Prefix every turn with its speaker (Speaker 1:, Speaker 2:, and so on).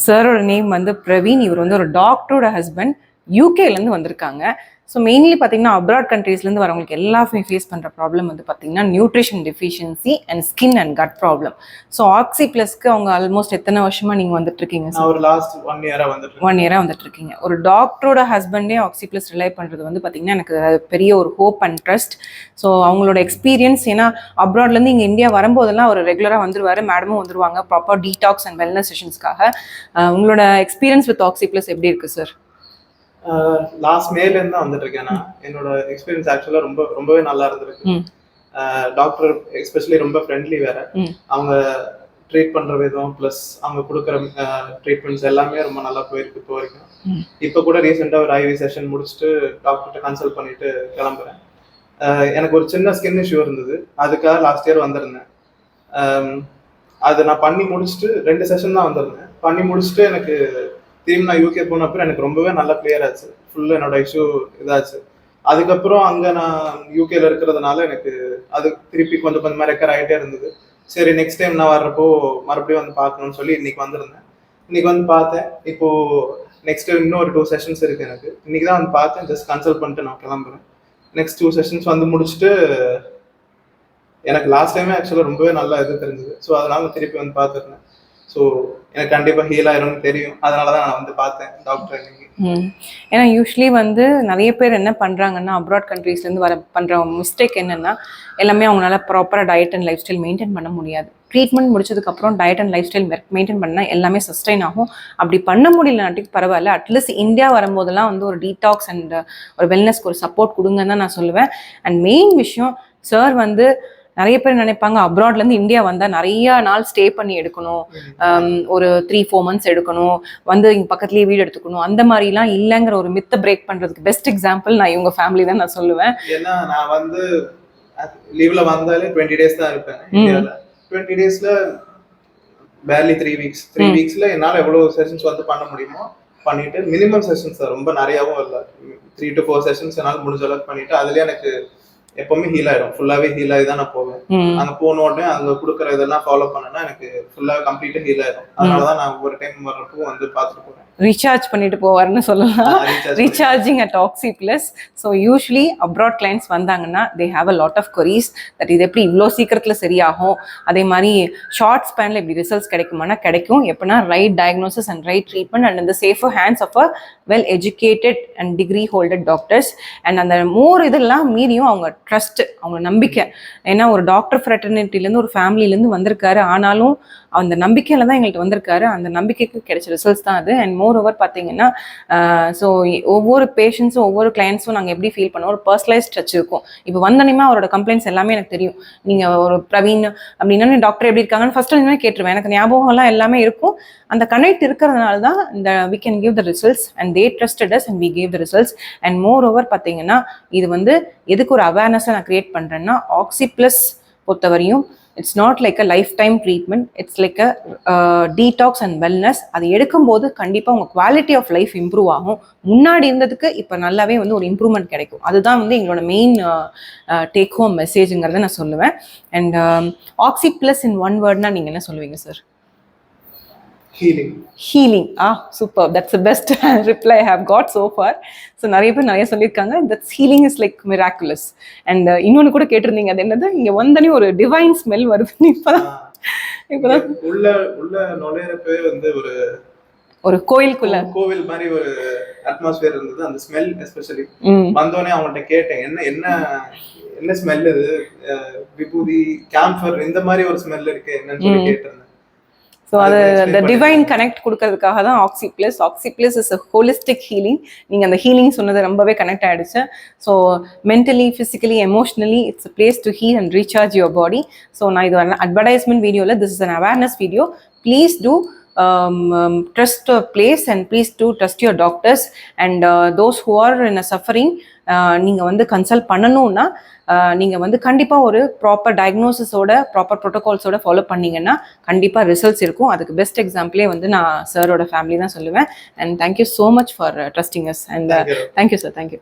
Speaker 1: சாரோட நேம் வந்து பிரவீன். இவர் வந்து ஒரு டாக்டரோட ஹஸ்பண்ட், யூகேலேருந்து வந்திருக்காங்க. ஸோ மெயின்லி பார்த்தீங்கன்னா அப்ராட் கண்ட்ரீஸ்லேருந்து வரவங்களுக்கு எல்லாருமே ஃபேஸ் பண்ணுற ப்ராப்ளம் வந்து பார்த்தீங்கன்னா nutrition deficiency and skin and gut problem. So Oxy ப்ளஸ்க்கு அவங்க ஆல்மோஸ்ட் எத்தனை வருஷமா நீங்கள் வந்துட்டு இருக்கீங்க சார்?
Speaker 2: ஒரு லாஸ்ட் 1 இயராக வந்துட்டு
Speaker 1: 1 இயராக வந்துட்டு இருக்கீங்க. ஒரு டாக்டரோட ஹஸ்பண்டே ஆக்சி ப்ளஸ் ரிலை பண்ணுறது வந்து பார்த்தீங்கன்னா எனக்கு பெரிய ஒரு ஹோப் அண்ட் ட்ரஸ்ட். ஸோ அவங்களோட எக்ஸ்பீரியன்ஸ், ஏன்னா அப்ராட்லேருந்து இங்கே இந்தியா வரும்போதெல்லாம் அவர் ரெகுலராக வந்துருவார், மேடமும் வந்துருவாங்க ப்ராப்பர் டீடாக்ஸ் அண்ட் வெல்னஸ் செஷன்ஸ்க்காக. உங்களோட எக்ஸ்பீரியன்ஸ் வித் ஆக்சி ப்ளஸ் எப்படி இருக்குது சார்?
Speaker 2: லாஸ்ட் மேலேருந்து தான் வந்துட்டு இருக்கேன். நான் என்னோட எக்ஸ்பீரியன்ஸ் ஆக்சுவலாக ரொம்பவே நல்லா இருந்திருக்கு. டாக்டர் எஸ்பெஷலி ரொம்ப ஃப்ரெண்ட்லி வேற. அவங்க ட்ரீட் பண்ற விதம் ப்ளஸ் அவங்க கொடுக்குற ட்ரீட்மெண்ட்ஸ் எல்லாமே ரொம்ப நல்லா போயிருக்கு இப்போ வரைக்கும். இப்போ கூட ரீசெண்டாக ஒரு ஐவி செஷன் முடிச்சுட்டு டாக்டர்கிட்ட கன்சல்ட் பண்ணிட்டு கிளம்புறேன். எனக்கு ஒரு சின்ன ஸ்கின் இஷ்யூ இருந்தது, அதுக்காக லாஸ்ட் இயர் வந்திருந்தேன். அது நான் பண்ணி முடிச்சுட்டு 2 செஷன் தான் வந்திருந்தேன். பண்ணி முடிச்சுட்டு எனக்கு திரும்பி நான் யூகே போனப்போ எனக்கு ரொம்பவே நல்லா கிளியர் ஆச்சு, ஃபுல்லாக என்னோட இஷ்யூ இதாச்சு. அதுக்கப்புறம் அங்கே நான் யூகேல இருக்கிறதுனால எனக்கு அது திருப்பி கொஞ்சம் கொஞ்சமாக ரெக்கர் ஆகிட்டே இருந்தது. சரி, நெக்ஸ்ட் டைம் நான் வர்றப்போ மறுபடியும் வந்து பார்க்கணும்னு சொல்லி இன்னைக்கு வந்திருந்தேன். இன்னைக்கு வந்து பார்த்தேன். இப்போ நெக்ஸ்ட் இன்னொரு 2 செஷன்ஸ் இருக்கு எனக்கு. இன்னைக்கு தான் வந்து பார்த்தேன், ஜஸ்ட் கன்சல்ட் பண்ணிட்டு நான் கிளம்புறேன். நெக்ஸ்ட் 2 செஷன்ஸ் வந்து முடிச்சுட்டு எனக்கு லாஸ்ட் டைமே ஆக்சுவலாக ரொம்பவே நல்லா இது தெரிஞ்சது. ஸோ அதனால திருப்பி வந்து பார்த்துருந்தேன். ஸோ எனக்கு கண்டிப்பாக ஹீல் ஆயிரும்னு தெரியும், அதனால தான் நான் வந்து பார்த்தேன் டாக்டர் இன்னைக்கு.
Speaker 1: ஏன்னா யூஸ்வலி வந்து நிறைய பேர் என்ன பண்ணுறாங்கன்னா அப்ராட் கண்ட்ரீஸ்லேருந்து பண்ணுற மிஸ்டேக் என்னென்னா எல்லாமே அவங்களால ப்ராப்பராக diet and life style maintain பண்ண முடியாது. ட்ரீட்மெண்ட் முடிச்சதுக்கப்புறம் diet and life style maintain பண்ணால் எல்லாமே சஸ்டைன் ஆகும். அப்படி பண்ண முடியலனாட்டிக்கு பரவாயில்ல, அட்லீஸ்ட் இந்தியா வரும்போதெல்லாம் வந்து ஒரு டீடாக்ஸ் அண்ட் ஒரு வெல்னஸ்க்கு ஒரு சப்போர்ட் கொடுங்கன்னு தான் நான் சொல்லுவேன். அண்ட் மெயின் விஷயம், சார் வந்து நிறைய பேர் நினைப்பாங்க அப்ராட்லேருந்து இந்தியா வந்தால் நிறைய நாள் ஸ்டே பண்ணி எடுக்கணும், ஒரு 3-4 மந்த்ஸ் எடுக்கணும், வந்து இங்கே பக்கத்துலேயே வீடு எடுத்துக்கணும், அந்த மாதிரிலாம் இல்லைங்கிற ஒரு மித்தை பிரேக் பண்ணுறதுக்கு பெஸ்ட் எக்ஸாம்பிள் நான் இவங்க ஃபேமிலி தான் நான் சொல்லுவேன்.
Speaker 2: ஏன்னா நான் வந்து லீவ்ல வந்தாலே 20 டேஸ் தான் இருப்பேன். 20 டேஸ்ல பேர்லி 3 வீக்ஸ். 3 வீக்ஸ்ல என்னால் எவ்வளோ செஷன்ஸ் வந்து பண்ண முடியுமோ பண்ணிட்டு, மினிமம் செஷன்ஸ் தான், ரொம்ப நிறையாவும் இல்லை, 3 to 4 செஷன்ஸ் என்னால் முடிஞ்ச அளவுக்கு பண்ணிட்டு அதுலேயே எனக்கு எப்பவுமே ஹீல் ஆயிடும். ஃபுல்லாவே ஹீல் ஆகி தான் நான் போவேன். அங்க போன உடனே அங்க கொடுக்குற இதெல்லாம் ஃபாலோ பண்ணனா எனக்கு ஃபுல்லாவே கம்ப்ளீட்டா ஹீல் ஆயிடும். அதனாலதான் நான் ஒரு டைம் வர்றப்போ வந்து பார்த்துட்டு போறேன்.
Speaker 1: ரீசார்ஜ் பண்ணிட்டு போவார்னு சொல்லலாம். Recharging at Oxy Plus. So usually abroad clients வந்தாங்கன்னா they have a lot of queries that இது எப்படி இவ்வளோ சீக்கிரத்தில் சரியாகும், அதே மாதிரி ஷார்ட் ஸ்பேனில் இப்படி ரிசல்ட்ஸ் கிடைக்குமானா கிடைக்கும். எப்படின்னா right diagnosis and right treatment and இந்த safer hands of a well educated and degree holded doctors. And அந்த மோர் இதெல்லாம் மீறியும் அவங்க ட்ரஸ்ட், அவங்க நம்பிக்கை. ஏன்னா ஒரு டாக்டர் ஃப்ரெட்டர்னிட்டிலேருந்து ஒரு ஃபேமிலியிலேருந்து வந்திருக்காரு, ஆனாலும் அந்த நம்பிக்கையில தான் எங்கள்கிட்ட வந்திருக்காரு. அந்த நம்பிக்கைக்கு கிடைச்ச ரிசல்ட்ஸ் தான் அது. அண்ட் மோர் ஓவர் பார்த்தீங்கன்னா ஸோ ஒவ்வொரு பேஷண்ட்ஸும் ஒவ்வொரு கிளைண்ட்ஸும் நாங்கள் எப்படி ஃபீல் பண்ணுவோம், ஒரு பர்சனலைஸ் டச் இருக்கும். இப்போ வந்தோன்னே அவரோட கம்ப்ளைண்ட்ஸ் எல்லாமே எனக்கு தெரியும். நீங்கள் ஒரு பிரவீன் அப்படின்னா டாக்டர் எப்படி இருக்காங்கன்னு ஃபர்ஸ்ட் இனிமேல் கேட்டுருவேன். எனக்கு ஞாபகம்லாம் எல்லாமே இருக்கும். அந்த கனெக்ட் இருக்கிறதுனால தான் இந்த we can give the results and they trusted us and we gave the results. and moreover பார்த்தீங்கன்னா இது வந்து எதுக்கு ஒரு அவேர்னஸை நான் கிரியேட் பண்ணுறேன்னா, ஆக்சி ப்ளஸ் பொறுத்தவரையும் it's not like a life time treatment, it's like a detox and wellness. அது எடுக்கும்போது கண்டிப்பாக உங்கள் குவாலிட்டி ஆஃப் லைஃப் இம்ப்ரூவ் ஆகும். முன்னாடி இருந்ததுக்கு இப்போ நல்லாவே வந்து ஒரு இம்ப்ரூவ்மெண்ட் கிடைக்கும். அதுதான் வந்து எங்களோட மெயின் டேக் ஹோம் மெசேஜுங்கிறத நான் சொல்லுவேன். And Oxy Plus in one வேர்ட்னா நீங்கள் என்ன சொல்லுவீங்க sir?
Speaker 2: Healing.
Speaker 1: Super. That's the best reply I have got so far. So நிறைய பேர் நிறைய சொல்லியிருக்காங்க that healing is like miraculous. and இன்னொன்னு கூட கேட்டிருந்தீங்க, அது என்னது, இங்க வந்தனே ஒரு டிவைன் ஸ்மெல் வருது. இப்பதான்
Speaker 2: உள்ள நுழையிறப்பே வந்து
Speaker 1: ஒரு கோவில்
Speaker 2: மாதிரி ஒரு அட்மாஸ்பியர் இருந்தது. அந்த ஸ்மெல் எஸ்பெஷலி வந்தோடனே அவங்கள்ட்ட கேட்டேன், என்ன ஸ்மெல் இது, விபூதி, கேம்பர், இந்த மாதிரி ஒரு ஸ்மெல் இருக்கு என்னன்னு சொல்லி கேட்டிருந்தேன்.
Speaker 1: ஸோ அது அந்த டிவைன் கனெக்ட் கொடுக்கறதுக்காக தான் Oxy Plus. Oxy Plus is a holistic healing. நீங்கள் அந்த ஹீலிங் சொன்னது ரொம்பவே கனெக்ட் ஆகிடுச்சு. So mentally, physically, emotionally it's a place to heal and recharge your body. So நான் இது அட்வர்டைஸ்மெண்ட் வீடியோவில் this is an awareness video. Please do trust a place and please do trust your doctors and those who are in a suffering. நீங்கள் வந்து consult பண்ணணும்னா நீங்கள் வந்து கண்டிப்பாக ஒரு ப்ராப்பர் டயக்னோசிஸோட ப்ராப்பர் ப்ரோட்டோகால்ஸோட ஃபாலோ பண்ணிங்கன்னா கண்டிப்பாக ரிசல்ட்ஸ் இருக்கும். அதுக்கு பெஸ்ட் எக்ஸாம்பிளே வந்து நான் சாரோட ஃபேமிலி தான் சொல்லுவேன். And thank you so much for trusting as. And thank you sir, thank you.